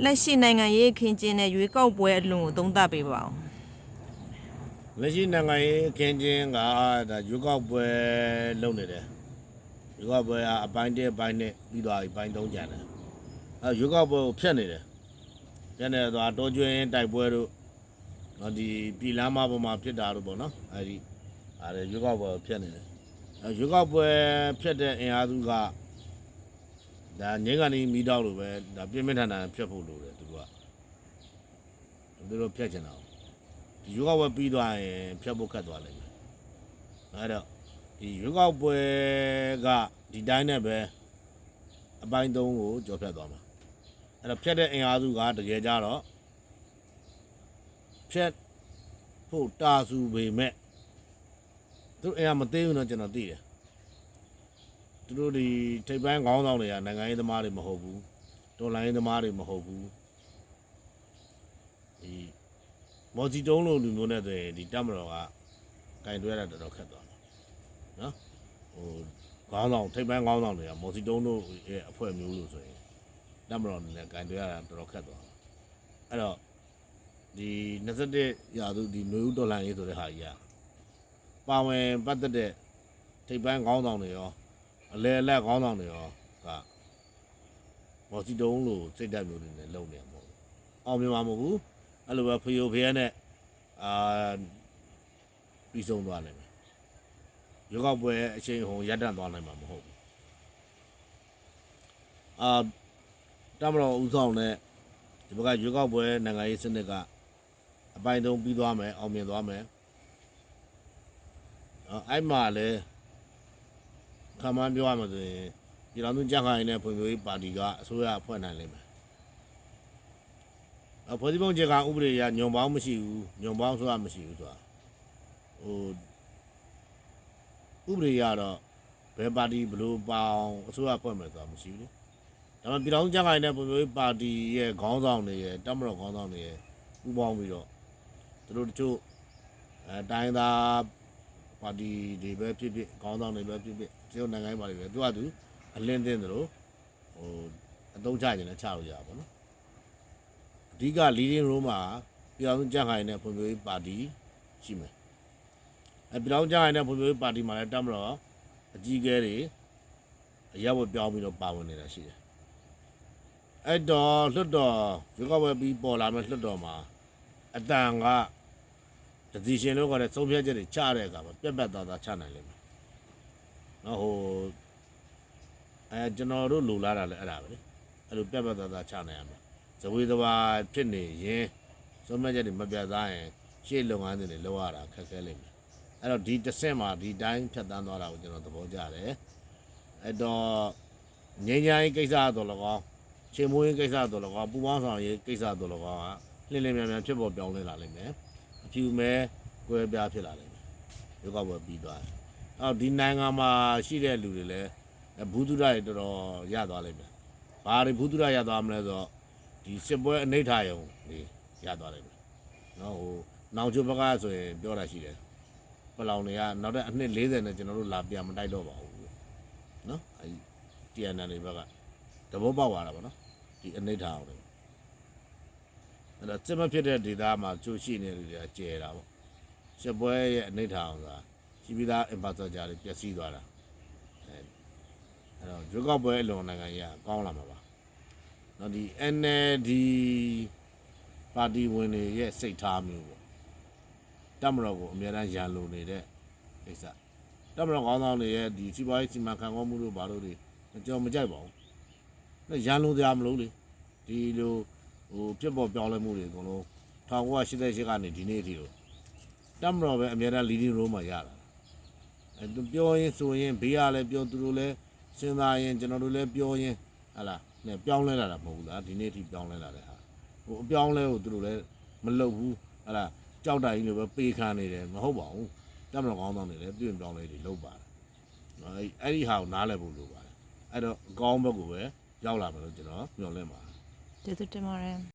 လက်ရှိနိုင်ငံရေးခင်းကျင်းတဲ့ရွေးကောက်ပွဲအလွန်ကိုသုံးသပ်ပေးပါဦးလက်ရှိနိုင်ငံရေးခင်းကျင်းကဒါရွေးကောက်ပွဲလုပ်နေတယ်ရွေးကောက်ပွဲကအပိုင်း1ပိုင်း2ပြီးသွားပြီပိုင်း3ကျန်တယ်ရွေးကောက်ပွဲကိုဖျက်နေတယ်ဖျက်နေတော့တောကျွင်းတိုက်ပွဲတို့ဒီပြည်လမ်းမပေါ်မှာဖြစ်တာတို့ပေါ့နော်အဲဒီရွေးကောက်ပွဲကိုဖျက်နေတယ်ရွေးကောက်ပွဲဖျက်တဲ့အင်အားစုကဒါငင်းကနေမီးတောက်လို့ပဲဒါပြင်းပြထန်ထန်ဖျက်ဖို့လိုတယ်သူတို့ဖျက်ချင်တာဒီရွေးကောက်ပွဲပြီးသွားရင်ဖျက်ဖို့ခတ်သွားလိမ့်မယ်အဲ့တော့ဒီရွေးကောက်ပွဲကဒီတိုင်းနဲ့ပဲအပိုင်း3ကိုကြော်ဖြတ်သွားမှာအဲ့တော့ဖျက်တဲ့အင်အားစုကတကယ်ကြတော့ဖျက်ဖို့တာစုပေမဲ့သူအင်အားမသေးဘူးတော့ကျွန်တော်သိတယ်သူတို့ဒီထိပ်ပိုင်းခေါင်းဆောင်တွေကနိုင်ငံရေးသမားတွေမဟုတ်ဘူးတော်လိုင်းရေးသမားတွေမဟုတ်ဘူးဒီမော်စီတုံးလိုလူမျိုးနဲ့ဆိုရင်ဒီတက်မတော်ကကင်တွဲတာတော်တော်ခက်သွားတယ်နော်ခေါင်းဆောင်ထိပ်ပိုင်းခေါင်းဆောင်တွေကမော်စီတုံးတို့ရဲ့အဖွဲ့မျိုးလို့ဆိုရင်တက်မတော်နဲ့ကင်တွဲရတာတော်တော်ခက်သွားတယ်အဲ့တော့ဒီ21ရာစုဒီမျိုးတော်လိုင်းရေးဆိုတဲ့ဟာကြီးကပါဝင်ပတ်သက်တဲ့ထိပ်ပိုင်းခေါင်းဆောင်တွေရောအလဲအလက်ခေါင်းဆောင်တွေရောကမော်စီတုံးလိုစိတ်ဓာတ်မျိုးတွေနဲ့လုံနေမှာမဟုတ်ဘူးအောင်မြင်မှာမဟုတ်ဘူးအဲ့လိုပဲဖျို့ဖျဲနဲ့ပြီးဆုံးသွားနိုင်မယ်ရွေးကောက်ပွဲအချိန်ဟုန်ရပ်တန့်သွားနိုင်မှာမဟုတ်ဘူးတမတော်ဦးဆောင်တဲ့ဒီဘက်ကရွေးကောက်ပွဲနိုင်ငံရေးစနစ်ကအပိုင်း3ပြီးသွားမယ်အောင်မြင်သွားမယ်အဲ့မှာလည်းခမှန်းပြောရမှာဆိုရင်ပြည်တော်စုကြံ့ခိုင်တဲ့ဖွံ့ဖြိုးရေးပါတီကအစိုးရအဖွဲ့နိုင်လိမ့်မယ်ဖွဲ့စည်းပုံအခြေခံဥပဒေရညွန်ပေါင်းမရှိဘူးညွန်ပေါင်းဆိုတာမရှိဘူးဆိုတာဥပဒေရတော့ဘယ်ပါတီဘလို့ပေါင်းအစိုးရဖွဲ့မယ်ဆိုတာမရှိဘူးဒါပေမဲ့ပြည်တော်စုကြံ့ခိုင်တဲ့ဖွံ့ဖြိုးရေးပါတီရဲ့ခေါင်းဆောင်တွေရဲ့တပ်မတော်ခေါင်းဆောင်တွေရဲ့ပူးပေါင်းပြီးတော့သူတို့တချို့တိုင်းသားပါတီတွေပဲဖြစ်ဖြစ်ခေါင်းဆောင်တွေပဲဖြစ်ဖြစ်ကျိုးနိုင်ငံပါတီပဲသူကသူအလင်းတင်းသလိုအသုံးချခြင်းနဲ့ချလို့ရပါဘောနော်အဓိက leading role မှာပြည်တော်စုကြံ့ခိုင်တဲ့ဖွံ့ဖြိုးရေးပါတီရှိမယ်ပြည်တော်စုကြံ့ခိုင်တဲ့ဖွံ့ဖြိုးရေးပါတီမှာလည်းတပ်မတော်အကြီးအကဲတွေအရက်ဝတ်ပြောင်းပြီးတော့ပါဝင်နေတာရှိတယ်အဲ့တော့လွတ်တော်ရွေးကောက်ပွဲပြီးပေါ်လာမဲ့လွတ်တော်မှာအတန်ကdecision လို့ခေါ်တဲ့သုံးဖြတ်ချက်တွေချတဲ့အခါမှာပြက်ပြက်သားသားချနိုင်လိမ့်မယ်နော်ကျွန်တော်တို့လိုလားတာလည်းအဲ့ဒါပဲလေအဲ့လိုပြက်ပြက်သားသားချနိုင်ရမယ်ဇဝေသဘာဖြစ်နေရင်သုံးဖြတ်ချက်တွေမပြတ်သားရင်ရှေ့လုပ်ငန်းတွေလောက်ရတာခက်ခဲလိမ့်မယ်အဲ့တော့ဒီတစ်ဆင့်မှာဒီတိုင်းဖြတ်တန်းသွားတာကိုကျွန်တော်သဘောကျတယ်အဲ့တော့ငြိမ်းချမ်းရေးကိစ္စတော့လည်းကောင်းချင်းမွေးကိစ္စတော့လည်းကောင်းပူပေါင်းဆောင်ရေးကိစ္စတော့လည်းကောင်းလင်းလင်းမြန်မြန်ဖြစ်ပေါ်ပြောင်းလဲလာလိမ့်မယ်အဖြူမဲကွဲပြားဖြစ်လာလိမ့်မယ်ရွေးကောက်ပွဲပြီးသွားတယ်အော်ဒီနိုင်ငံမှာရှိတဲ့လူတွေလည်းဘူးသူရတွေတော်တော်ရသွားလိမ့်မယ်ဘာတွေဘူးသူရရသွားမလဲဆိုတော့ဒီစစ်ပွဲအနိဋ္ဌာယုံတွေရသွားလိမ့်မယ်နော်နောင်ချိုဘက်ကဆိုရင်ပြောတာရှိတယ်ပလောင်တွေကနောက်တဲ့အနှစ်40နဲ့ကျွန်တော်တို့လာပြန်မတိုက်တော့ပါဘူးနော်အဲဒီ TNL တွေဘက်ကတဘောပေါက်သွားတာပေါ့နော်ဒီအနိဋ္ဌာယုံတွေအဲ့တော့စစ်မဖြစ်တဲ့ဒေသမှာကျိုးရှိနေတယ်တွေကကျဲတာပေါ့စစ်ပွဲရဲ့အနိဋ္ဌာယုံဆိုတာရှိပြီးသား infrastructure တွေပျက်စီးသွားတာအဲ့တော့ရွေးကောက်ပွဲအလွန်နိုင်ငံကြီးကကောင်းလာမှာပါနော်ဒီ NLD ပါတီဝင်တွေရဲ့စိတ်ထားမျိုးပေါ့တပ်မတော်ကိုအများအားရန်လိုနေတဲ့ကိစ္စတပ်မတော်ခေါင်းဆောင်တွေရဲ့ဒီစီးပွားရေးစီမံခန့်ခွဲမှုတို့ဘာလို့တွေကြော်မကြိုက်ပါဘူး။ရန်လိုတရားမလို့လေဒီလိုပြစ်ပေါ်ပြောင်းလဲမှုတွေအကုန်လုံး1988ကနေဒီနေ့အထိတော့တပ်မတော်ပဲအများအား leading role မှာရတာ။ပြောရင်ဆိုရင်ဘေးကလည်းပြောသူတို့လည်းစဉ်းစားရင်ကျွန်တော်တို့လည်းပြောရင်ဟာလားနဲ့ပြောင်းလဲလာတာမဟုတ်ဘူးလားဒီနေ့အထိပြောင်းလဲလာတဲ့ဟာအပြောင်းလဲကိုသူတို့လည်းမလုပ်ဘူးဟာလားကြောက်တာကြီးလိုပဲပေးခံနေတယ်မဟုတ်ပါဘူးတပ်မတော်ကောင်းဆောင်တွေလည်းပြင်ပြောင်းလဲတွေလုပ်ပါတယ်အဲ့ဒီဟာကိုနားလည်ဖို့လိုပါတယ်အဲ့တော့အကောင်းဘက်ကိုပဲရောက်လာမယ်လို့ကျွန်တော်မျှော်လင့်ပါတယ်ကျေးဇူးတင်ပါတယ်